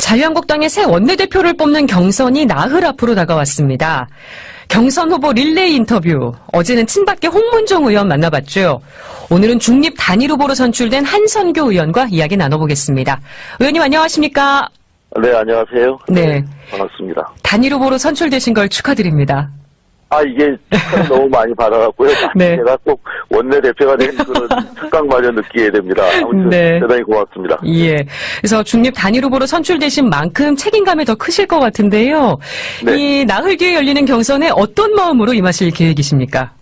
자유한국당의 새 원내대표를 뽑는 경선이 나흘 앞으로 다가왔습니다. 경선 후보 릴레이 인터뷰. 어제는 친박계 홍문종 의원 만나봤죠. 오늘은 중립 단일 후보로 선출된 한선교 의원과 이야기 나눠보겠습니다. 의원님 안녕하십니까? 네, 안녕하세요. 네. 반갑습니다. 단일 후보로 선출되신 걸 축하드립니다. 이게 축하 너무 많이 받아갖고요. 네. 제가 꼭 원내대표가 된 그런 특강마저 느끼게 됩니다. 아무튼 네. 대단히 고맙습니다. 예. 그래서 중립 단일 후보로 선출되신 만큼 책임감이 더 크실 것 같은데요. 네. 이 나흘 뒤에 열리는 경선에 어떤 마음으로 임하실 계획이십니까?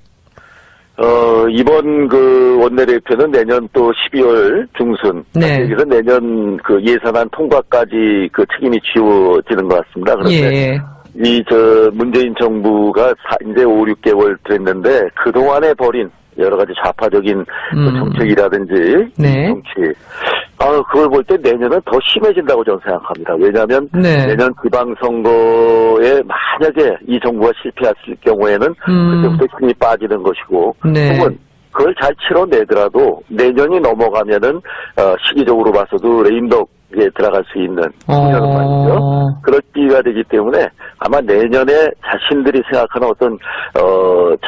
이번 그 원내대표는 내년 또 12월 중순. 네. 그래서 내년 그 예산안 통과까지 그 책임이 쥐어지는 것 같습니다. 그런데 예. 문재인 정부가 이제 5, 6개월 됐는데 그동안에 벌인 여러 가지 좌파적인 정책이라든지 네. 정치. 그걸 볼 때 내년은 더 심해진다고 저는 생각합니다. 왜냐하면 네. 내년 지방선거에 만약에 이 정부가 실패했을 경우에는 그때부터 힘이 빠지는 것이고 네. 혹은 그걸 잘 치러내더라도 내년이 넘어가면은 시기적으로 봐서도 레임덕에 들어갈 수 있는 그런 말이죠. 그럴 기회가 되기 때문에 아마 내년에 자신들이 생각하는 어떤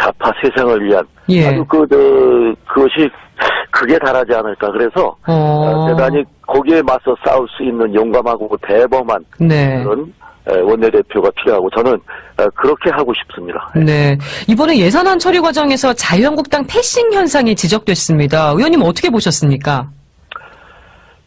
좌파 세상을 위한 예. 아주 그것이 극에 달하지 않을까. 그래서 대단히 거기에 맞서 싸울 수 있는 용감하고 대범한 네. 그런 원내대표가 필요하고 저는 그렇게 하고 싶습니다. 네. 이번에 예산안 처리 과정에서 자유한국당 패싱 현상이 지적됐습니다. 의원님 어떻게 보셨습니까?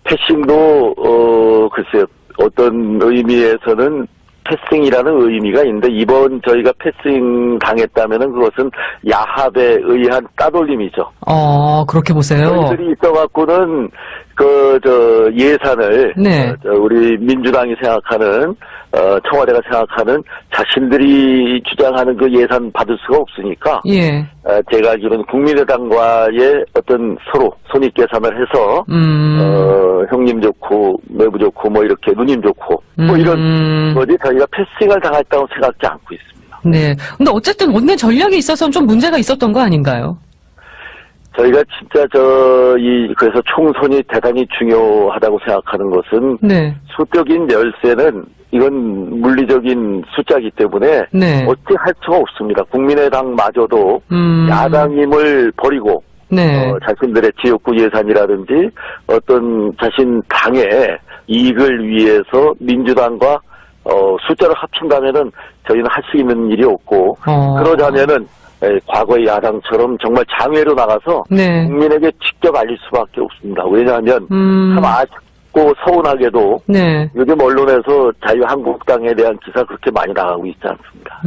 패싱도 글쎄요. 어떤 의미에서는 패싱이라는 의미가 있는데 이번 저희가 패싱 당했다면은 그것은 야합에 의한 따돌림이죠. 그렇게 보세요. 저희들이 있어갖고는 예산을 네. 우리 민주당이 생각하는 청와대가 생각하는 자신들이 주장하는 그 예산 받을 수가 없으니까 예. 제가 알기로는 국민의당과의 어떤 서로 손익계산을 해서 형님 좋고 매부 좋고 뭐 이렇게 누님 좋고 뭐 이런 거지 저희가 패싱을 당했다고 생각하지 않고 있습니다. 네. 근데 어쨌든 원내 전략에 있어서는 좀 문제가 있었던 거 아닌가요? 저희가 진짜 그래서 총선이 대단히 중요하다고 생각하는 것은 네. 수적인 열세는 이건 물리적인 숫자이기 때문에 네. 어찌 할 수가 없습니다. 국민의당마저도 야당임을 버리고 네. 자신들의 지역구 예산이라든지 어떤 자신 당의 이익을 위해서 민주당과 숫자를 합친다면은 저희는 할 수 있는 일이 없고 그러자면은 과거의 야당처럼 정말 장외로 나가서 네. 국민에게 직접 알릴 수밖에 없습니다. 왜냐하면 참 아쉽고 서운하게도 네. 요즘 언론에서 자유한국당에 대한 기사 그렇게 많이 나가고 있지 않습니다.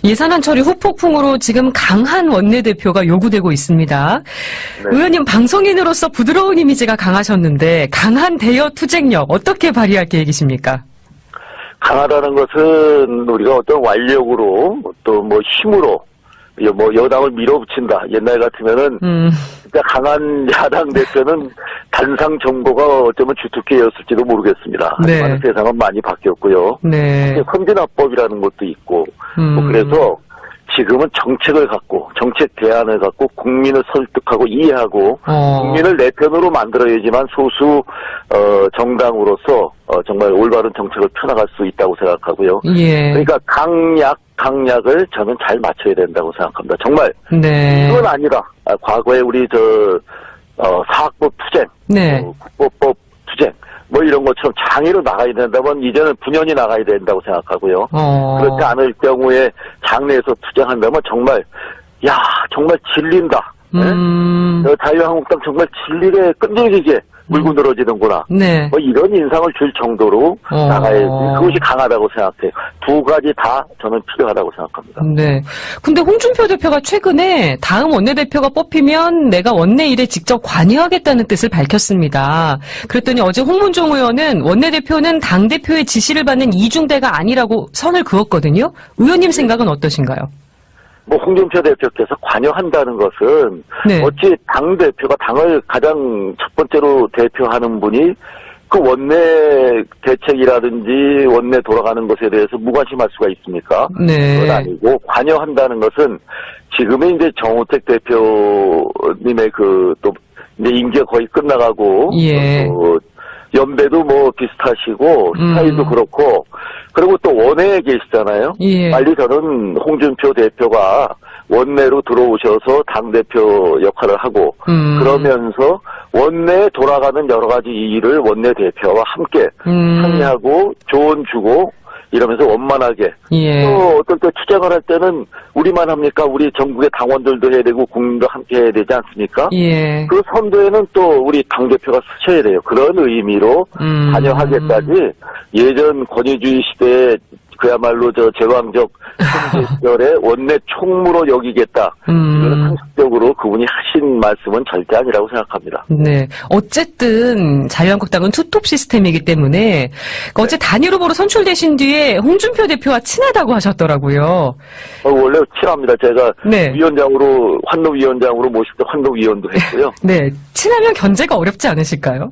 예산안 처리 후폭풍으로 지금 강한 원내대표가 요구되고 있습니다. 네. 의원님 방송인으로서 부드러운 이미지가 강하셨는데 강한 대여 투쟁력 어떻게 발휘할 계획이십니까? 강하다는 것은 우리가 어떤 완력으로 또 뭐 힘으로 뭐 여당을 밀어붙인다. 옛날 같으면은 진짜 강한 야당 대표는 단상 정보가 어쩌면 주특기였을지도 모르겠습니다. 네. 하지만 세상은 많이 바뀌었고요. 네. 선진화법이라는 것도 있고 뭐 그래서 지금은 정책을 갖고 정책 대안을 갖고 국민을 설득하고 이해하고 국민을 내 편으로 만들어야지만 소수 정당으로서 정말 올바른 정책을 펴나갈 수 있다고 생각하고요. 예. 그러니까 강약을 저는 잘 맞춰야 된다고 생각합니다. 정말 네. 이건 아니라 과거에 우리 사학법 투쟁, 네. 국보법 투쟁 뭐 이런 것처럼 장애로 나가야 된다면 이제는 분연히 나가야 된다고 생각하고요. 그렇지 않을 경우에 장래에서 투쟁한다면 정말 질린다. 자유한국당 정말 질리게 끈질기게 물고 늘어지는구나. 네. 뭐 이런 인상을 줄 정도로 나가야지. 그것이 강하다고 생각해요. 두 가지 다 저는 필요하다고 생각합니다. 네. 근데 홍준표 대표가 최근에 다음 원내대표가 뽑히면 내가 원내 일에 직접 관여하겠다는 뜻을 밝혔습니다. 그랬더니 어제 홍문종 의원은 원내대표는 당대표의 지시를 받는 이중대가 아니라고 선을 그었거든요. 의원님 생각은 어떠신가요? 뭐 홍준표 대표께서 관여한다는 것은 네. 어찌 당대표가 당을 가장 첫 번째로 대표하는 분이 그 원내 대책이라든지 원내 돌아가는 것에 대해서 무관심할 수가 있습니까? 네. 그건 아니고 관여한다는 것은 지금의 이제 정우택 대표님의 또 이제 임기가 거의 끝나가고 예. 연배도 뭐 비슷하시고 스타일도 그렇고 그리고 또 원내에 계시잖아요. 예. 빨리 저는 홍준표 대표가 원내로 들어오셔서 당대표 역할을 하고 그러면서 원내에 돌아가는 여러 가지 일을 원내대표와 함께 참여하고 조언 주고 이러면서 원만하게 예. 또 어떨 때 투쟁을 할 때는 우리만 합니까? 우리 전국의 당원들도 해야 되고 국민도 함께 해야 되지 않습니까? 예. 그 선도에는 또 우리 당대표가 쓰셔야 돼요. 그런 의미로 관여하겠다지 예전 권위주의 시대에 그야말로 제왕적 통제 시절에 원내 총무로 여기겠다. 이거는 상식적으로 그분이 하신 말씀은 절대 아니라고 생각합니다. 네. 어쨌든 자유한국당은 투톱 시스템이기 때문에 어제 단일 후보로 선출되신 뒤에 홍준표 대표와 친하다고 하셨더라고요. 원래 친합니다. 제가 네. 위원장으로 환노위원장으로 모실 때 환노위원도 했고요. 네. 친하면 견제가 어렵지 않으실까요?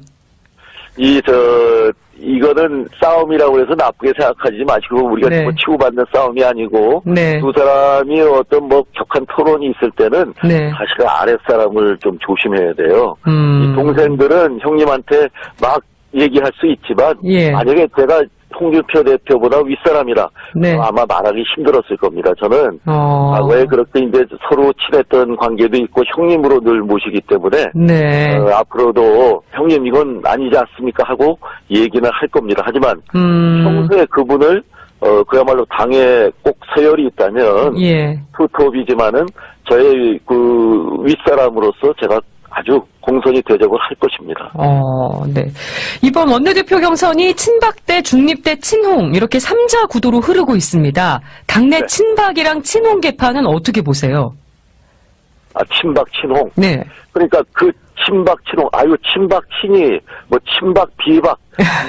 이거는 싸움이라고 해서 나쁘게 생각하지 마시고 우리가 네. 뭐 치고받는 싸움이 아니고 네. 두 사람이 어떤 뭐 격한 토론이 있을 때는 네. 사실 아랫사람을 좀 조심해야 돼요. 이 동생들은 형님한테 막 얘기할 수 있지만 예. 만약에 제가 홍준표 대표보다 윗사람이라 네. 아마 말하기 힘들었을 겁니다. 저는 과거에 그렇게 이제 서로 친했던 관계도 있고 형님으로 늘 모시기 때문에 네. 앞으로도 형님 이건 아니지 않습니까 하고 얘기는 할 겁니다. 하지만 평소에 그분을 그야말로 당에 꼭 서열이 있다면 예. 투톱이지만은 저의 그 윗사람으로서 제가 아주 공손히 대접을 할 것입니다. 네. 이번 원내대표 경선이 친박 대 중립 대 친홍 이렇게 3자 구도로 흐르고 있습니다. 당내 네. 친박이랑 친홍 개파는 어떻게 보세요? 친박 친홍. 네. 그러니까 그 친박 친홍, 친박 친이 뭐 친박 비박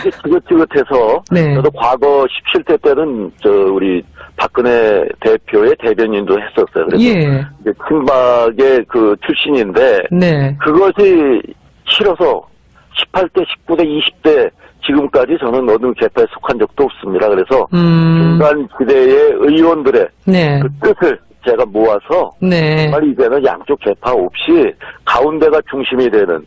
이게 지긋지긋해서 네. 저도 과거 17대 때는 우리 박근혜 대표의 대변인도 했었어요. 그래서 예. 이제 친박의 그 출신인데 네. 그것이 싫어서 18대, 19대, 20대 지금까지 저는 어느 개파에 속한 적도 없습니다. 그래서 중간 지대의 의원들의 네. 그 뜻을 제가 모아서 네. 정말 이제는 양쪽 개파 없이 가운데가 중심이 되는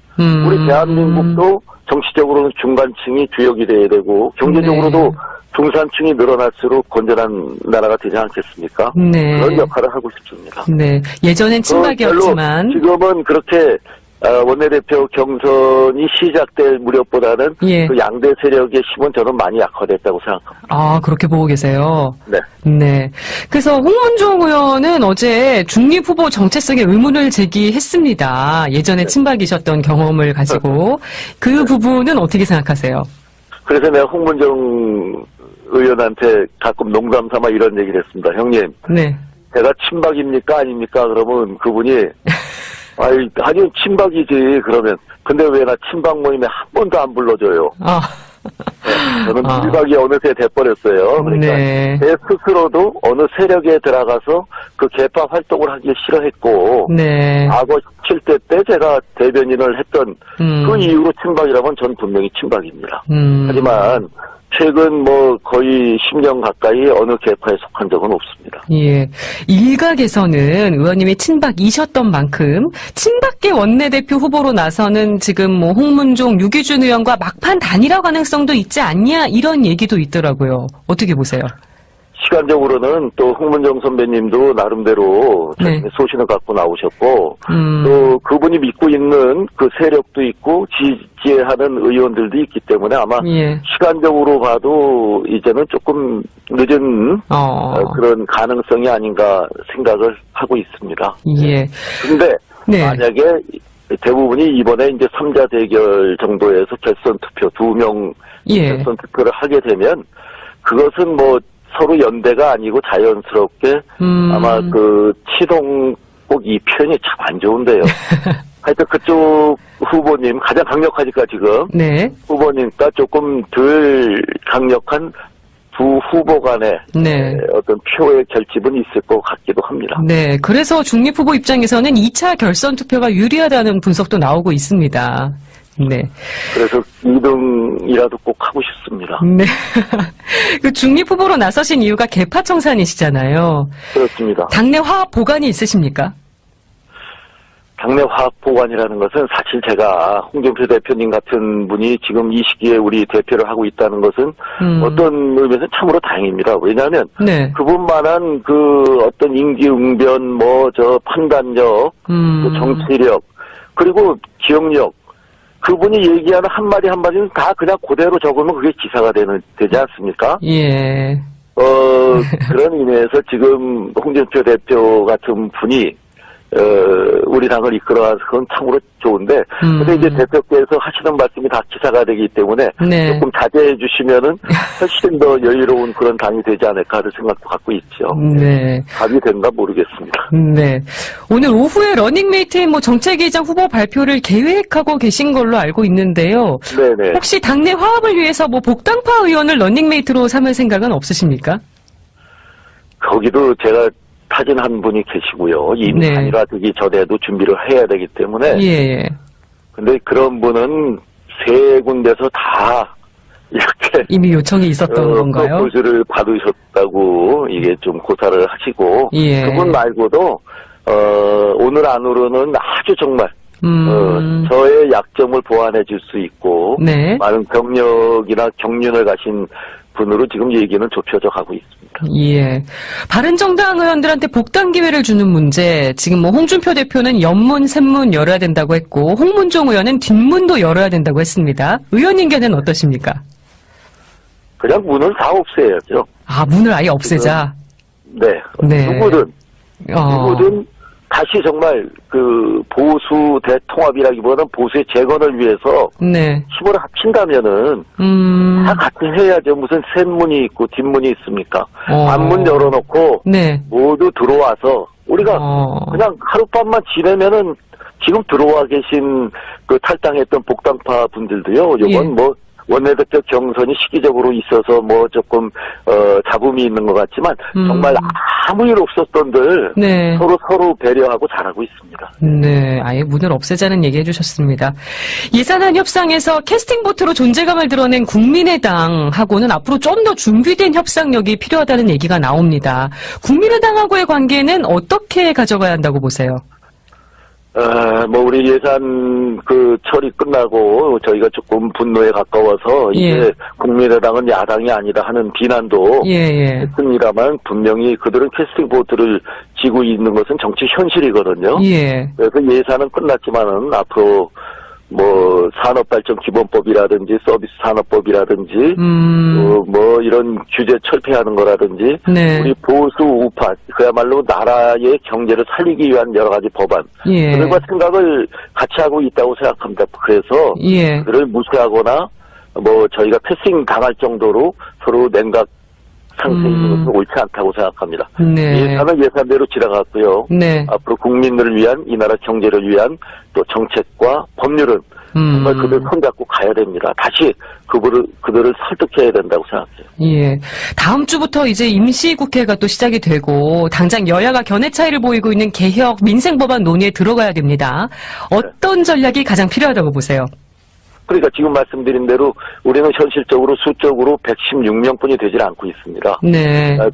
우리 대한민국도 정치적으로는 중간층이 주역이 돼야 되고 경제적으로도 네. 중산층이 늘어날수록 건전한 나라가 되지 않겠습니까? 네. 그런 역할을 하고 싶습니다. 네. 예전엔 친박이었지만 지금은 그렇게 원내대표 경선이 시작될 무렵보다는 예. 그 양대 세력의 힘은 저는 많이 약화됐다고 생각합니다. 그렇게 보고 계세요. 네. 네. 그래서 홍문종 의원은 어제 중립 후보 정체성에 의문을 제기했습니다. 예전에 친박이셨던 경험을 가지고 그 부분은 어떻게 생각하세요? 그래서 내가 홍문종 의원한테 가끔 농담 삼아 이런 얘기를 했습니다. 형님, 네. 제가 친박입니까 아닙니까? 그러면 그분이 아니 친박이지 그러면 근데 왜 나 친박 모임에 한 번도 안 불러줘요. 네, 저는 밀박이 어느새 돼버렸어요. 그러니까 네. 제 스스로도 어느 세력에 들어가서 그 개파 활동을 하기 싫어했고 네. 과거 17대 때 제가 대변인을 했던 그 이후로 친박이라면 전 분명히 친박입니다. 하지만 최근 뭐 거의 10년 가까이 어느 개파에 속한 적은 없습니다. 예. 일각에서는 의원님이 친박이셨던 만큼 친박계 원내대표 후보로 나서는 지금 뭐 홍문종, 유기준 의원과 막판 단일화 가능성도 있지 않냐 이런 얘기도 있더라고요. 어떻게 보세요? 시간적으로는 또 홍문정 선배님도 나름대로 네. 소신을 갖고 나오셨고 또 그분이 믿고 있는 그 세력도 있고 지지하는 의원들도 있기 때문에 아마 예. 시간적으로 봐도 이제는 조금 늦은 그런 가능성이 아닌가 생각을 하고 있습니다. 예. 그런데 네. 만약에 대부분이 이번에 이제 3자 대결 정도에서 결선 투표 2명 예. 결선 투표를 하게 되면 그것은 뭐 서로 연대가 아니고 자연스럽게 아마 그 치동 꼭 이 표현이 참 안 좋은데요. 하여튼 그쪽 후보님 가장 강력하니까 지금 네. 후보님과 조금 덜 강력한 두 후보 간의 네. 어떤 표의 결집은 있을 것 같기도 합니다. 네. 그래서 중립 후보 입장에서는 2차 결선 투표가 유리하다는 분석도 나오고 있습니다. 네. 그래서 2등이라도 꼭 하고 싶습니다. 네. 그 중립 후보로 나서신 이유가 개파 청산이시잖아요. 그렇습니다. 당내 화합 보관이 있으십니까? 당내 화합보관이라는 것은 사실 제가 홍준표 대표님 같은 분이 지금 이 시기에 우리 대표를 하고 있다는 것은 어떤 의미에서 참으로 다행입니다. 왜냐하면 네. 그분만한 그 어떤 임기응변, 판단력, 그 정치력, 그리고 기억력, 그분이 얘기하는 한마디 한마디는 다 그냥 그대로 적으면 그게 기사가 되지 않습니까? 예. 그런 의미에서 지금 홍준표 대표 같은 분이 우리 당을 이끌어가서 그건 참으로 좋은데, 근데 이제 대표께서 하시는 말씀이 다 기사가 되기 때문에 네. 조금 자제해 주시면은 훨씬 더 여유로운 그런 당이 되지 않을까 하는 생각도 갖고 있죠. 네. 답이 된가 모르겠습니다. 네. 오늘 오후에 러닝메이트의 정책위장 후보 발표를 계획하고 계신 걸로 알고 있는데요. 네네. 혹시 당내 화합을 위해서 복당파 의원을 러닝메이트로 삼을 생각은 없으십니까? 거기도 제가 타진 한 분이 계시고요. 이미 네. 단일화되기 전에도 준비를 해야 되기 때문에. 예. 근데 그런 분은 세 군데서 다 이렇게 이미 요청이 있었던 건가요? 프로포즈를 받으셨다고 이게 좀 고사를 하시고. 예. 그분 말고도 오늘 안으로는 아주 정말 저의 약점을 보완해 줄 수 있고 네. 많은 경력이나 경륜을 가신 분으로 지금 얘기는 좁혀져 가고 있습니다. 예. 바른정당 의원들한테 복당 기회를 주는 문제, 지금 홍준표 대표는 옆문, 샘문 열어야 된다고 했고, 홍문종 의원은 뒷문도 열어야 된다고 했습니다. 의원님께는 어떠십니까? 그냥 문을 다 없애야죠. 아, 문을 아예 없애자. 네. 네. 누구든 다시 정말 그 보수 대통합이라기보다는 보수의 재건을 위해서 네. 힘을 합친다면은 다 같이 해야죠. 무슨 샘문이 있고 뒷문이 있습니까? 앞문 열어놓고 네. 모두 들어와서 우리가 그냥 하룻밤만 지내면은 지금 들어와 계신 그 탈당했던 복당파 분들도요. 요번 예. 원내대표 경선이 시기적으로 있어서 조금 잡음이 있는 것 같지만 정말 아무 일 없었던들 네. 서로 배려하고 잘하고 있습니다. 네, 아예 문을 없애자는 얘기 해주셨습니다. 예산안 협상에서 캐스팅보트로 존재감을 드러낸 국민의당하고는 앞으로 좀 더 준비된 협상력이 필요하다는 얘기가 나옵니다. 국민의당하고의 관계는 어떻게 가져가야 한다고 보세요? 우리 예산 처리 끝나고 저희가 조금 분노에 가까워서 이제 국민의당은 야당이 아니다 하는 비난도 했습니다만 분명히 그들은 캐스팅 보트를 쥐고 있는 것은 정치 현실이거든요. 그래서 예산은 끝났지만은 앞으로 산업발전기본법이라든지 서비스 산업법이라든지 이런 규제 철폐하는 거라든지 우리 보수 우파 그야말로 나라의 경제를 살리기 위한 여러 가지 법안 그들과 생각을 같이 하고 있다고 생각합니다. 그래서 그들을 무시하거나 저희가 패싱 당할 정도로 서로 냉각 상태에 있는 것은 옳지 않다고 생각합니다. 예산은 예산대로 지나갔고요. 앞으로 국민들을 위한 이 나라 경제를 위한 또 정책과 법률은 정말 그들 손잡고 가야 됩니다. 다시 그들을 설득해야 된다고 생각해요. 예. 다음 주부터 이제 임시국회가 또 시작이 되고 당장 여야가 견해 차이를 보이고 있는 개혁 민생법안 논의에 들어가야 됩니다. 어떤 전략이 가장 필요하다고 보세요? 그러니까 지금 말씀드린 대로 우리는 현실적으로 수적으로 116명뿐이 되질 않고 있습니다.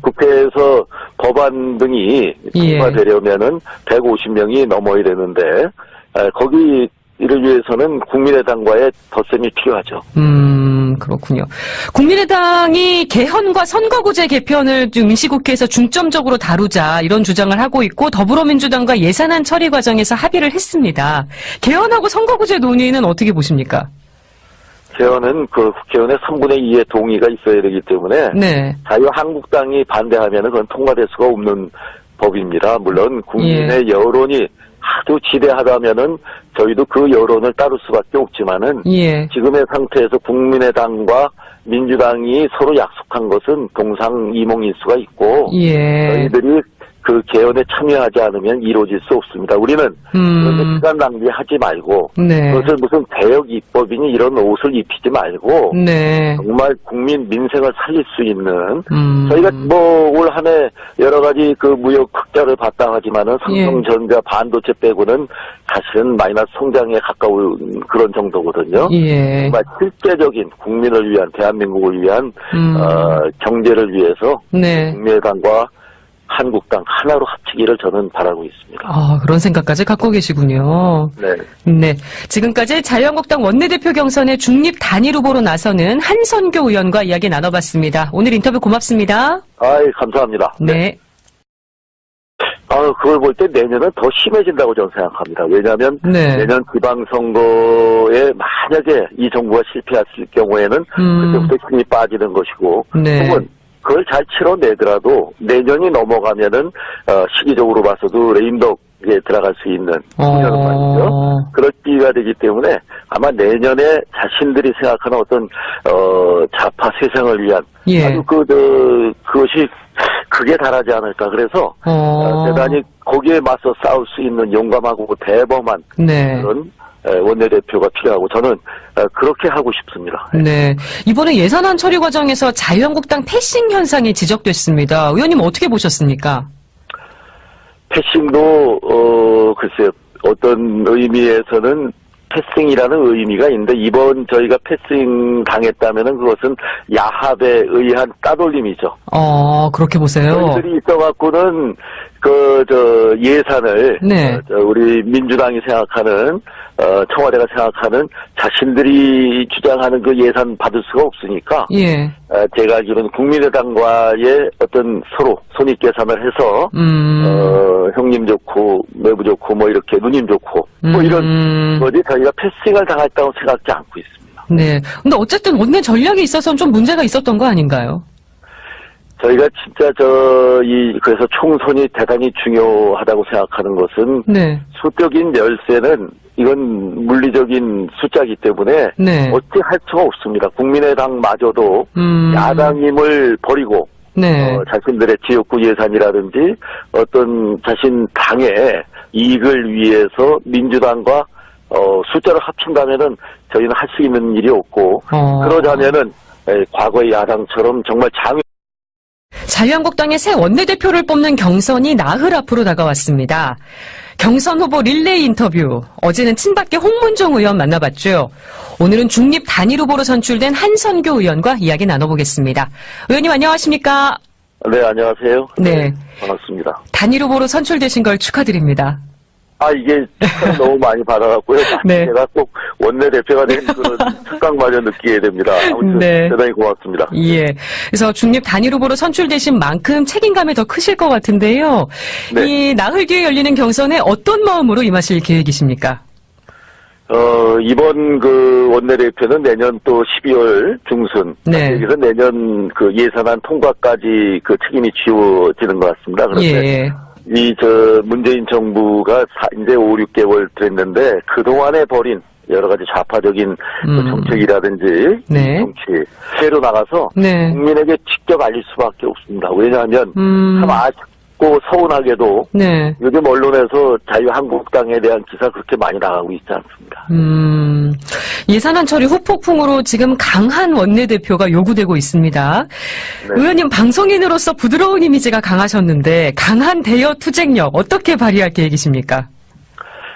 국회에서 법안 등이 통과되려면은 150명이 넘어야 되는데 거기를 위해서는 국민의당과의 덧셈이 필요하죠. 그렇군요. 국민의당이 개헌과 선거구제 개편을 좀 임시국회에서 중점적으로 다루자 이런 주장을 하고 있고 더불어민주당과 예산안 처리 과정에서 합의를 했습니다. 개헌하고 선거구제 논의는 어떻게 보십니까? 개헌은 국회의원의 3분의 2의 동의가 있어야 되기 때문에 자유한국당이 반대하면 그건 통과될 수가 없는 법입니다. 물론 국민의 여론이 하도 지대하다면은 저희도 그 여론을 따를 수밖에 없지만은 지금의 상태에서 국민의당과 민주당이 서로 약속한 것은 동상이몽일 수가 있고 저희들이 그 개헌에 참여하지 않으면 이루어질 수 없습니다. 우리는 그런데 시간 낭비하지 말고 그것을 무슨 개혁 입법이니 이런 옷을 입히지 말고 정말 국민 민생을 살릴 수 있는 저희가 올 한 해 여러 가지 무역 흑자를 봤다 하지만은 삼성전자 반도체 빼고는 사실은 마이너스 성장에 가까운 그런 정도거든요. 정말 실제적인 국민을 위한 대한민국을 위한 경제를 위해서 국민의당과 한국당 하나로 합치기를 저는 바라고 있습니다. 아, 그런 생각까지 갖고 계시군요. 네. 네. 지금까지 자유한국당 원내대표 경선에 중립 단일 후보로 나서는 한선교 의원과 이야기 나눠봤습니다. 오늘 인터뷰 고맙습니다. 아이, 감사합니다. 네. 그걸 볼 때 내년은 더 심해진다고 저는 생각합니다. 왜냐하면 네. 내년 지방선거에 만약에 이 정부가 실패했을 경우에는 그때부터 힘이 빠지는 것이고 네. 혹은 그걸 잘 치러내더라도 내년이 넘어가면은 시기적으로 봐서도 레임덕에 들어갈 수 있는 국면은 말이죠. 그럴 기회가 되기 때문에 아마 내년에 자신들이 생각하는 어떤 좌파 세상을 위한 예. 아주 그것이 그게 달하지 않을까. 그래서 대단히 거기에 맞서 싸울 수 있는 용감하고 대범한 네. 그런 원내대표가 필요하고 저는 그렇게 하고 싶습니다. 네. 이번에 예산안 처리 과정에서 자유한국당 패싱 현상이 지적됐습니다. 의원님 어떻게 보셨습니까? 패싱도 글쎄요. 어떤 의미에서는 패싱이라는 의미가 있는데 이번 저희가 패싱 당했다면은 그것은 야합에 의한 따돌림이죠. 그렇게 보세요. 저희들이 있어갖고는 예산을 네. 우리 민주당이 생각하는 청와대가 생각하는 자신들이 주장하는 그 예산 받을 수가 없으니까 예. 제가 알기로는 국민의당과의 어떤 서로 손익계산을 해서 형님 좋고 매부 좋고 뭐 이렇게 누님 좋고 뭐 이런 거지 저희가 패싱을 당했다고 생각하지 않고 있습니다. 네. 근데 어쨌든 원내 전략에 있어서는 좀 문제가 있었던 거 아닌가요? 저희가 진짜 그래서 총선이 대단히 중요하다고 생각하는 것은 네. 수적인 열세는 이건 물리적인 숫자이기 때문에 네. 어찌 할 수가 없습니다. 국민의당마저도 야당임을 버리고 네. 자신들의 지역구 예산이라든지 어떤 자신 당의 이익을 위해서 민주당과 숫자를 합친다면은 저희는 할 수 있는 일이 없고 그러자면은 과거의 야당처럼 정말 자유한국당의 새 원내대표를 뽑는 경선이 나흘 앞으로 다가왔습니다. 경선 후보 릴레이 인터뷰. 어제는 친박계 홍문종 의원 만나봤죠. 오늘은 중립 단일 후보로 선출된 한선교 의원과 이야기 나눠보겠습니다. 의원님 안녕하십니까? 네, 안녕하세요. 네. 반갑습니다. 단일 후보로 선출되신 걸 축하드립니다. 이게 축하 너무 많이 받아갖고요. 네. 제가 꼭 원내대표가 된 그런 특강마저 느끼게 됩니다. 아무튼 네. 대단히 고맙습니다. 예. 그래서 중립 단일 후보로 선출되신 만큼 책임감이 더 크실 것 같은데요. 네. 이 나흘 뒤에 열리는 경선에 어떤 마음으로 임하실 계획이십니까? 이번 원내대표는 내년 또 12월 중순. 네. 그래서 내년 예산안 통과까지 책임이 쥐어지는 것 같습니다. 그런데 예. 문재인 정부가 이제 5, 6개월 됐는데 그동안에 벌인 여러 가지 좌파적인 정책이라든지 네. 정치 새로 나가서 네. 국민에게 직접 알릴 수밖에 없습니다. 왜냐하면 참 아쉽고 서운하게도 네. 요즘 언론에서 자유한국당에 대한 기사 그렇게 많이 나가고 있지 않습니다. 예산안 처리 후폭풍으로 지금 강한 원내대표가 요구되고 있습니다. 네. 의원님 방송인으로서 부드러운 이미지가 강하셨는데 강한 대여 투쟁력 어떻게 발휘할 계획이십니까?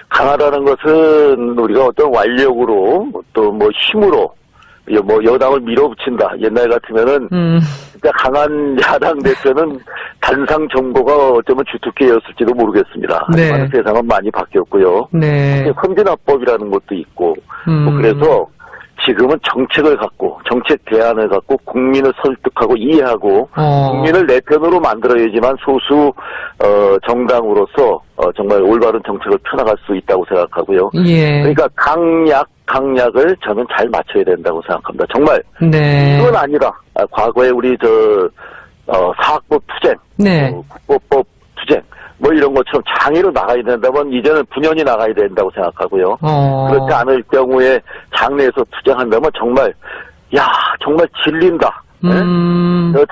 강하다는 것은 우리가 어떤 완력으로 또 힘으로 여당을 밀어붙인다. 옛날 같으면은 진짜 강한 야당 대표는 단상 정보가 어쩌면 주특기였을지도 모르겠습니다. 네. 하지만 세상은 많이 바뀌었고요. 네. 선진화법이라는 것도 있고 그래서 지금은 정책을 갖고 정책 대안을 갖고 국민을 설득하고 이해하고 국민을 내 편으로 만들어야지만 소수 정당으로서 정말 올바른 정책을 펴나갈 수 있다고 생각하고요. 예. 그러니까 강약을 저는 잘 맞춰야 된다고 생각합니다. 정말 네. 이건 아니라 과거에 우리 사학법 투쟁, 네. 국보법 투쟁 이런 것처럼 장애로 나가야 된다면 이제는 분연히 나가야 된다고 생각하고요. 그렇지 않을 경우에 장래에서 투쟁한다면 정말 질린다.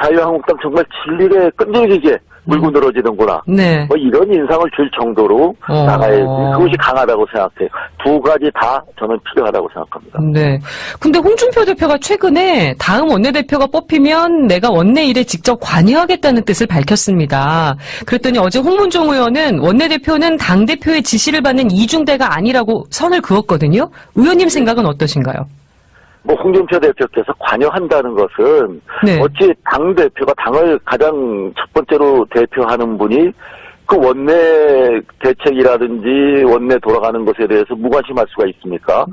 자유한국당 정말 질리게 끈질기게 물고 늘어지는구나. 네. 이런 인상을 줄 정도로 나가야지. 그것이 강하다고 생각해요. 두 가지 다 저는 필요하다고 생각합니다. 네. 근데 홍준표 대표가 최근에 다음 원내대표가 뽑히면 내가 원내 일에 직접 관여하겠다는 뜻을 밝혔습니다. 그랬더니 어제 홍문종 의원은 원내대표는 당대표의 지시를 받는 이중대가 아니라고 선을 그었거든요. 의원님 생각은 어떠신가요? 뭐 홍준표 대표께서 관여한다는 것은 네. 어찌 당 대표가 당을 가장 첫 번째로 대표하는 분이 그 원내 대책이라든지 원내 돌아가는 것에 대해서 무관심할 수가 있습니까?